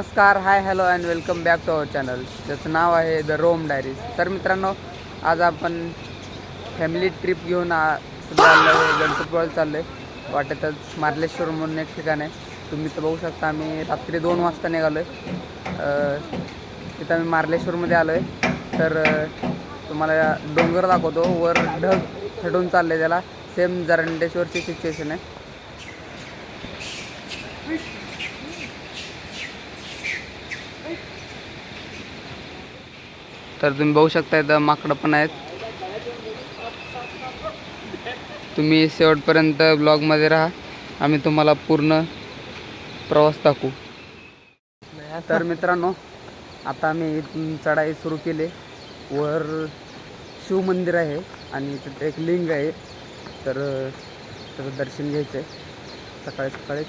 नमस्कार, hi, hello and welcome back to our channel, ज्याचं नाव आहे द रोम डायरीज. तर मित्रांनो, आज आपण फॅमिली ट्रिप घेऊन सध्या आलो आहे गणपतीपुळ्याला चाललो आहे. वाटेतच मार्लेश्वर म्हणून एक ठिकाण आहे. तुम्ही तर बघू शकता, आम्ही रात्री 2 वाजता निघालो आहे. तिथं आम्ही मार्लेश्वरमध्ये आलो आहे. तर तुम्हाला डोंगर दाखवतो, वर ढग चढून चालले, त्याला सेम जरंडेश्वरची सिच्युएशन आहे. तर तुम्ही बघू शकता, इथं माकडं पण आहेत. तुम्ही शेवटपर्यंत ब्लॉगमध्ये राहा, आम्ही तुम्हाला पूर्ण प्रवास दाखवू. तर मित्रांनो, आता आम्ही इथून चढाई सुरू केली. वर शिव मंदिर आहे आणि तिथे एक लिंग आहे. तर त्याचं दर्शन घ्यायचं आहे सकाळी सकाळी.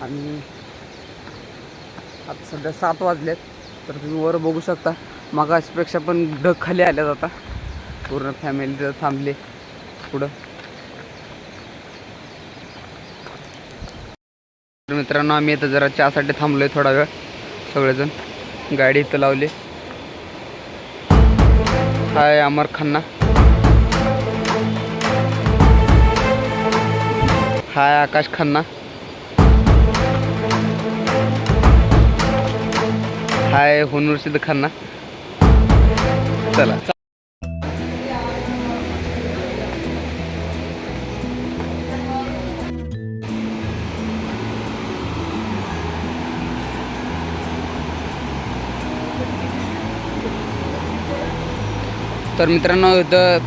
आणि आता सध्या 7 वाजलेत. तर तुम्ही वर बघू शकता, मागासपेक्षा पण ढग खाली आल्या जाता. पूर्ण फॅमिली थांबली पुढं. तर मित्रांनो, आम्ही इथं जरा चहासाठी थांबलो आहे थोडा वेळ. सगळेजण गाडी इथं लावली. हाय अमर खन्ना, हाय आकाश खन्ना, हाय हुनूर सिद्ध खन्ना. चला. तर मित्रांनो, इथं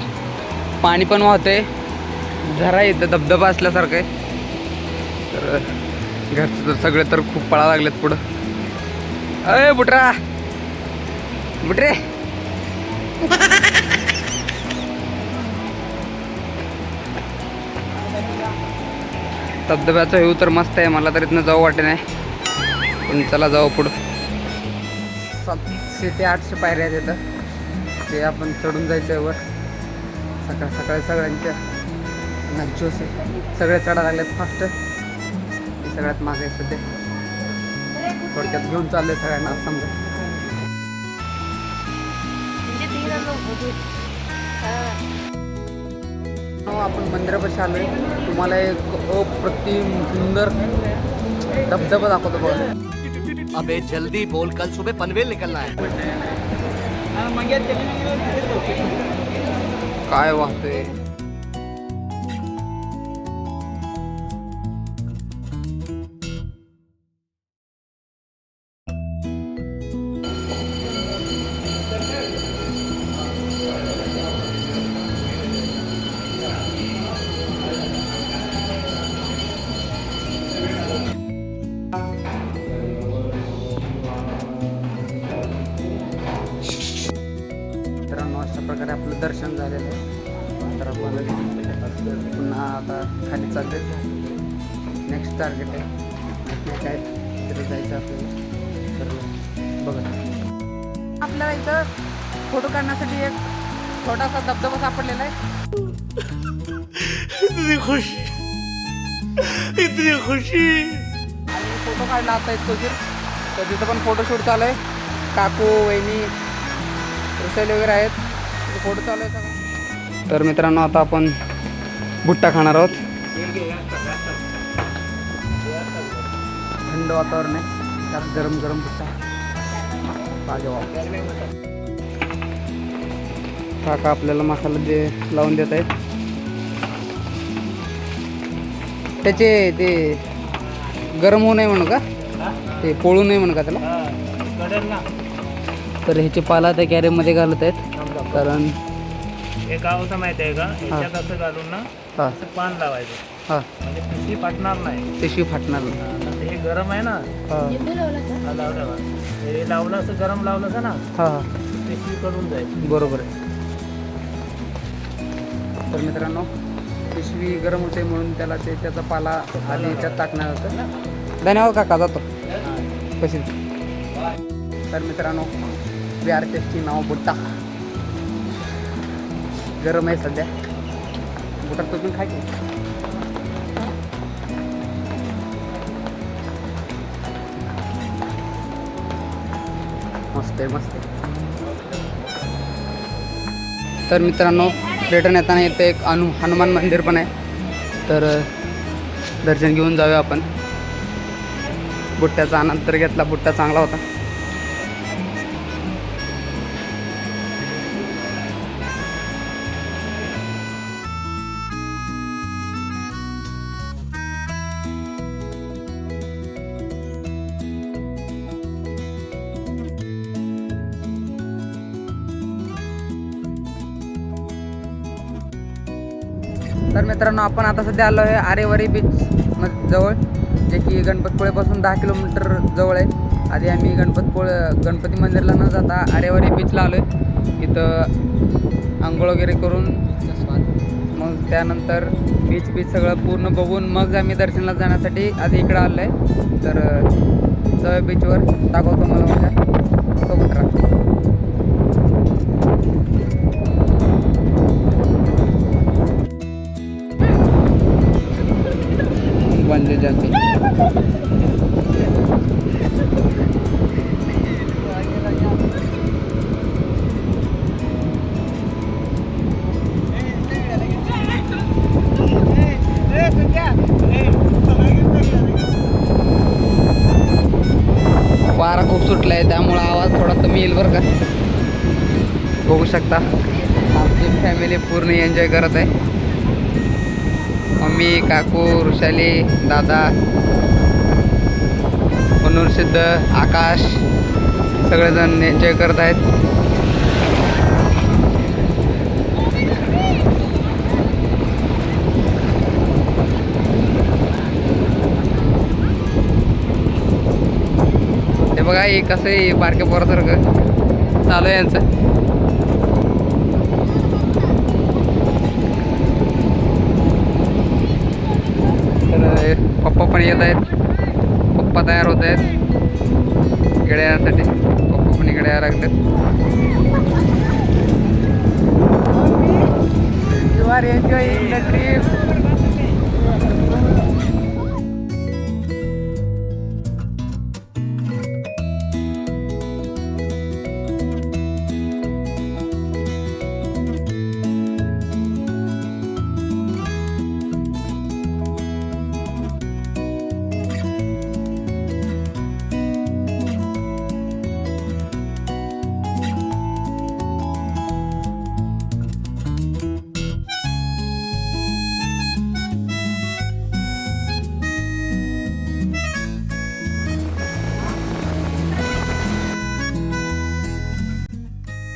पाणी पण वाहतंय, झरा इथं धबधबा असल्यासारखं आहे. तर घरचं तर सगळे तर खूप पळा लागलेत पुढं. अय बुटरा बुटरे. धबधब्याचा व्ह्यू तर मस्त आहे. मला तर इथनं जाऊ वाटे नाही, पण चला जाऊ पुढं. 700 ते 800 पायऱ्या आहेत इथं. ते आपण चढून जायचं आहे वर. सकाळ सकाळी सगळ्यांच्या नाचोस आहे, सगळे चढा लागलेत फास्ट. सगळ्यात मागे सध्या थोडक्यात घेऊन चालले सगळ्यांना समजा. आपण मंदिरापाशी आलोय. तुम्हाला एक अप्रतिम सुंदर धबधबा दाखवतो बघा. अबे जल्दी बोल, कल सुबह पनवेल निकलना है. काय वाहतोय. अशा प्रकारे आपलं दर्शन झालेलं आहे. तर आपण पुन्हा आता खाली चालले. नेक्स्ट टार्गेट आहे काय तिथे जायचं आपल्याला. तर बघा, आपल्याला इथं फोटो काढण्यासाठी एक छोटासा धबधबा सापडलेला आहे. इतनी खुशी, इतनी खुशी. आणि फोटो काढला आता इतको तर तिथं पण फोटोशूट चालू आहे. काकू वहिनी रुसायले वगैरे आहेत, फोटो चालू आहे सगळं. तर मित्रांनो, आता आपण भुट्टा खाणार आहोत. थंड वातावरण आहे, त्यात गरम गरम भुट्टा. काका आपल्याला मसाला लावून देत आहेत. त्याचे ते गरम होऊ नये म्हणू का, ते पोळू नये म्हणू का त्याला. तर ह्याचे पाला त्या कॅरेमध्ये घालत आहेत. कारण हे गावचं माहिती आहे का, ह्याच्यात असं घालून ना असं पान लावायचं. म्हणजे पिशवी फाटणार नाही. पिशवी फाटणार नाही. हे गरम आहे ना, लावलं हे लावलं असं, गरम लावलं असं ना, पिशवी करून जाईल. बरोबर आहे. तर मित्रांनो, पिशवी गरम होते म्हणून त्याचा पाला आधी ह्याच्यात टाकणार होतं. धन्यवाद काका, जातो कशी. तर मित्रांनो, बिहार टेस्टी नाव बुट्टा गरम आहे सध्या. बुटा तो पण खायचे. मस्त आहे मस्त आहे. तर मित्रांनो रिटर्न येताना इथे एक हनुमान मंदिर पण आहे, तर दर्शन घेऊन जाऊया आपण. बुट्ट्याचा आनंद तर घेतला, बुट्टा चांगला होता. तर मित्रांनो आपण आता सध्या आलो आहे आरेवारी बीच जवळ, जे की गणपतपुळेपासून 10 किलोमीटर जवळ आहे. आधी आम्ही गणपती मंदिरला न जाता आरेवारी बीचला आलो आहे. इथं आंघोळ वगैरे करून मग त्यानंतर बीच सगळं पूर्ण बघून मग आम्ही दर्शनाला जाण्यासाठी आधी इकडं आलो आहे. तर जाऊया बीचवर, दाखवतो मला माझ्या सोबत राहा. बंजी जंपिंग वारा खूप सुटला आहे, त्यामुळं आवाज थोडा कमी येईल बरं का. बघू शकता आमची फॅमिली पूर्ण एन्जॉय करत आहे. मम्मी, काकू, वृषाली, दादा, मनोर सिद्ध, आकाश सगळेजण एन्जॉय करत आहेत. हे बघा हे कसं आहे, बारक्या पोरासारखं चालू आहे यांचं. तर पप्पा पण येत आहेत, पप्पा तयार होत आहेत इकडे येण्यासाठी. पप्पा पण इकडे यायला लागलेत. You are enjoying the trip.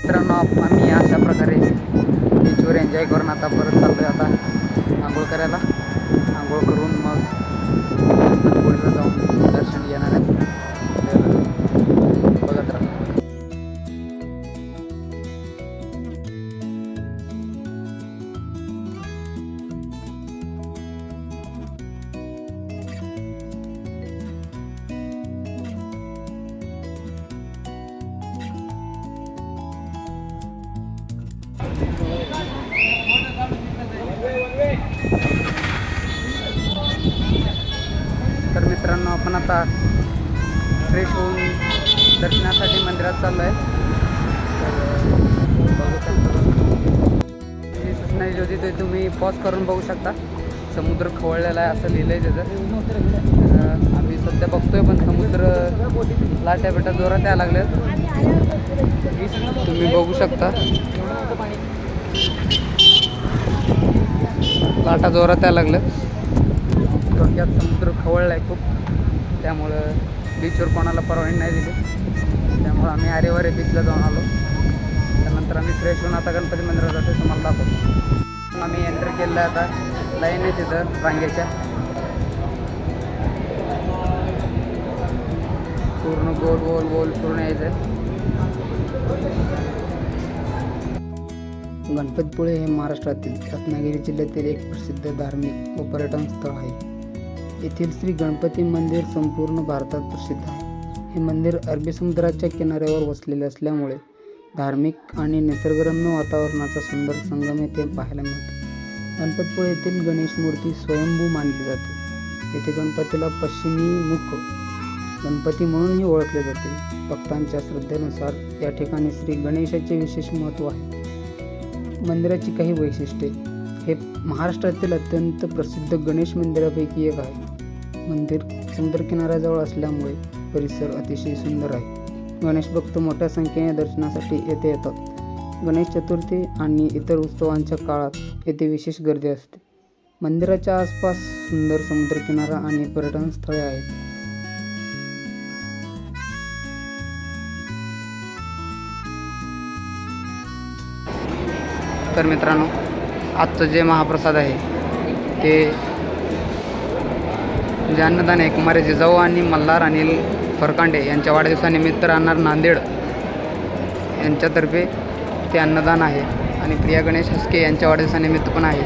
मित्रांनो आम्ही अशा प्रकारे बीचवर एन्जॉय करून आता परत चाललो आहे आता आंघोळ करायला. आंघोळ करून मग गणपतीपुळेला जाऊन दर्शन घेणार आहे. तर बघत राहा. तर मित्रांनो आपण आता फ्रेश होऊन दर्शनासाठी मंदिरात चाललो आहे. सूचना ज्योती ते तुम्ही पॉज करून बघू शकता. समुद्र खवळलेला आहे असं लिहिलं आहे त्याचं. आम्ही सध्या बघतोय पण समुद्र लाटा बेटा जोरात यायला लागल्यात, तुम्ही बघू शकता. लाटा जोरात यायला लागल्यात. थोडक्यात समुद्र खवळला आहे खूप, त्यामुळं बीचवर कोणाला परवानगी नाही दिली. त्यामुळं आम्ही आरेवारे बीचला जाऊन आलो. त्यानंतर आम्ही फ्रेश होऊन आता गणपती मंदिरात जातो, तुम्हाला दाखवतो. आम्ही एंटर केलं आहे. आता लाईन आहे तिथं रांगेच्या, पूर्ण गोल गोल गोल पूर्ण यायचं आहे. गणपतीपुळे हे महाराष्ट्रातील रत्नागिरी जिल्ह्यातील एक प्रसिद्ध धार्मिक व पर्यटन स्थळ आहे. येथील श्री गणपती मंदिर संपूर्ण भारतात प्रसिद्ध आहे. हे मंदिर अरबी समुद्राच्या किनाऱ्यावर वसलेले असल्यामुळे धार्मिक आणि निसर्गरम्य वातावरणाचा सुंदर संगम येथे पाहायला मिळतो. गणपतीपुळे येथील गणेश मूर्ती स्वयंभू मानली जाते. येथे गणपतीला पश्चिमी मुख गणपती म्हणूनही ओळखले जाते. भक्तांच्या श्रद्धेनुसार या ठिकाणी श्री गणेशाचे विशेष महत्त्व आहे. मंदिराची काही वैशिष्ट्ये. हे महाराष्ट्रातील अत्यंत प्रसिद्ध गणेश मंदिरापैकी एक आहे. मंदिर समुद्रकिनाऱ्याजवळ असल्यामुळे परिसर अतिशय सुंदर आहे. गणेश भक्त मोठ्या संख्येने दर्शनासाठी येथे येतात. गणेश चतुर्थी आणि इतर उत्सवांच्या काळात येथे विशेष गर्दी असते. मंदिराच्या आसपास सुंदर समुद्रकिनारा आणि पर्यटन स्थळे आहेत. तर मित्रांनो, आजचं जे महाप्रसाद आहे ते जे अन्नदान आहे कुमारी जिजाऊ आणि मल्हार अनिल फरकांडे यांच्या वाढदिवसानिमित्त राहणार नांदेड यांच्यातर्फे ते अन्नदान आहे. आणि प्रिया गणेश हसके यांच्या वाढदिवसानिमित्त पण आहे,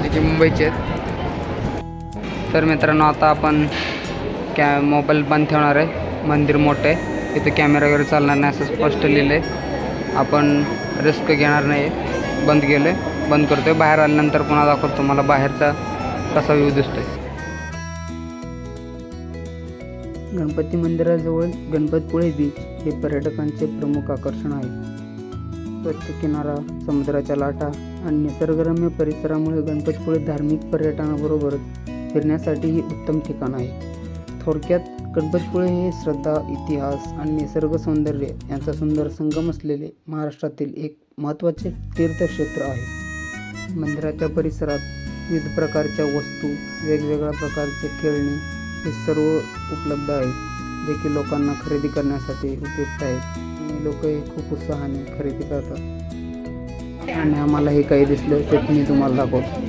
जे की मुंबईचे आहेत. तर मित्रांनो, आता आपण मोबाईल बंद ठेवणार आहे. मंदिर मोठं आहे, इथे कॅमेरा वगैरे चालणार नाही असं स्पष्ट लिहिलं आहे. आपण रिस्क घेणार नाही. बंद केलं आहे, बंद करतो आहे. बाहेर आल्यानंतर पुन्हा दाखवतो तुम्हाला बाहेरचा कसा व्ह्यू दिसतो आहे. गणपती मंदिराजवळ गणपतपुळे बीच हे पर्यटकांचे प्रमुख आकर्षण आहे. स्वच्छ किनारा, समुद्राच्या लाटा आणि निसर्गरम्य परिसरामुळे गणपतपुळे धार्मिक पर्यटनाबरोबरच फिरण्यासाठीही उत्तम ठिकाण आहे. थोडक्यात गणपतपुळे हे श्रद्धा, इतिहास आणि निसर्ग सौंदर्य यांचा सुंदर संगम असलेले महाराष्ट्रातील एक महत्त्वाचे तीर्थक्षेत्र आहे. मंदिराच्या परिसरात विविध प्रकारच्या वस्तू, वेगवेगळ्या प्रकारचे खेळणी हे सर्व उपलब्ध आहेत, जे की लोकांना खरेदी करण्यासाठी उपयुक्त आहेत. आणि लोक हे खूप उत्साहाने खरेदी करतात. आणि आम्हाला हे काही दिसलं ते मी तुम्हाला दाखवतो.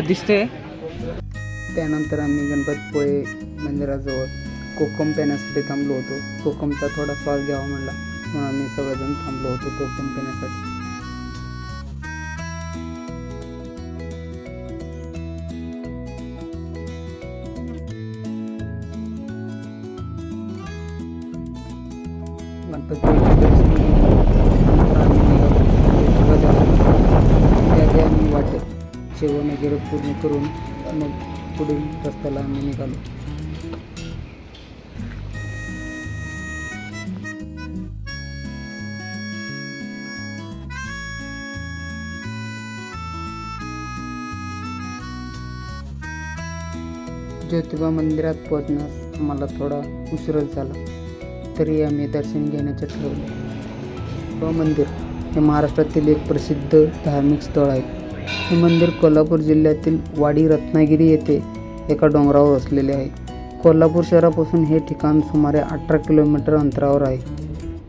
दिसते. त्यानंतर आम्ही गणपतपुळे मंदिराजवळ कोकम पिण्यासाठी थांबलो होतो. कोकमचा थोडा स्वाद घ्यावा म्हणला म्हणून आम्ही सगळेजण थांबलो होतो कोकम पिण्यासाठी. गणपतपुळेचे दर्शन त्याआधी आम्ही वाटेत जेवण वगैरे पूर्ण करून मग पुढील रस्त्याला आम्ही निघालो. ज्योतिबा मंदिरात पोहोचण्यास आम्हाला थोडा उशीरच झाला, तरी आम्ही दर्शन घेण्याचे ठरवले. ज्योतिबा मंदिर हे महाराष्ट्रातील एक प्रसिद्ध धार्मिक स्थळ आहे. हे मंदिर कोल्हापूर जिल्ह्यातील वाडी रत्नागिरी येथे एका डोंगरावर वसलेले आहे. कोल्हापूर शहरापासून हे ठिकाण सुमारे 18 किलोमीटर अंतरावर आहे.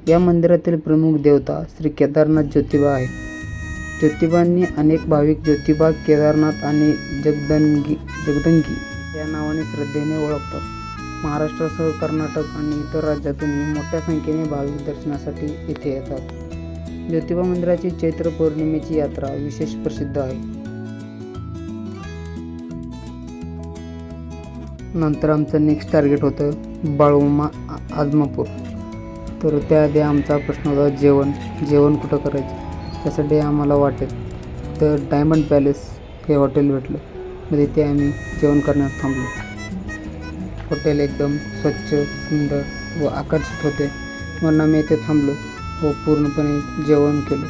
या मंदिरातील प्रमुख देवता श्री केदारनाथ ज्योतिबा आहेत. ज्योतिबांनी अनेक भाविक ज्योतिबा, केदारनाथ आणि जगदंगी या नावाने श्रद्धेने ओळखतात. महाराष्ट्रासह कर्नाटक आणि इतर राज्यातूनही मोठ्या संख्येने भाविक दर्शनासाठी येथे येतात. ज्योतिबा मंदिराची चैत्र पौर्णिमेची यात्रा विशेष प्रसिद्ध आहे. नंतर आमचं नेक्स्ट टार्गेट होतं बाळूमा आदमापूर. तर त्याआधी आमचा प्रश्न होता जेवण कुठं करायचं. त्यासाठी आम्हाला वाटेत तर डायमंड पॅलेस हे हॉटेल भेटलं. मग तिथे आम्ही जेवण करण्यास थांबलो. हॉटेल एकदम स्वच्छ, सुंदर व आकर्षित होते म्हणून आम्ही येथे थांबलो व पूर्णपणे जेवण केलं.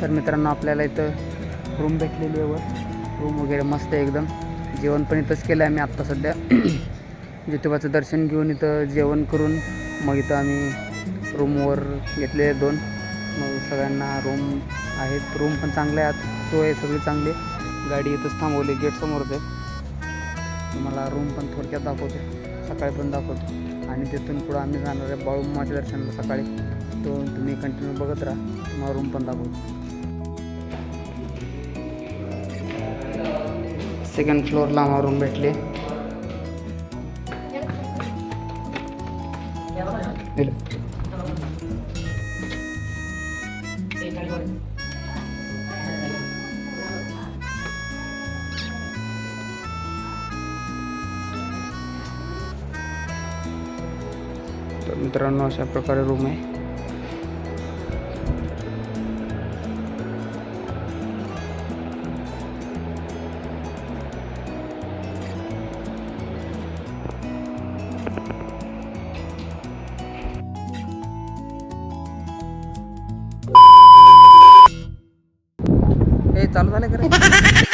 तर मित्रांनो, आपल्याला इथं रूम भेटलेली आहे. रूम वगैरे मस्त आहे एकदम. जेवण पण इथंच केलं आहे आम्ही आत्ता सध्या. ज्योतिबाचं दर्शन घेऊन इथं जेवण करून मग इथं आम्ही रूमवर घेतले 2. मग सगळ्यांना रूम आहेत. रूम पण चांगले आहेत, सोय सगळी चांगली. गाडी इथंच थांबवली, गेटसमोरच आहे. तुम्हाला रूम पण थोडक्यात दाखवते, सकाळी पण दाखवतो. आणि तिथून पुढं आम्ही जाणार आहे बाळूमाच्या दर्शनाला सकाळी. तो तुम्ही कंटिन्यू बघत राहा, तुम्हाला रूम पण दाखवतो. सेकंड फ्लोअरला आम्हाला रूम भेटले. तर मित्रांनो अशा प्रकारे रूम आहे. हे चालू झालं का रे?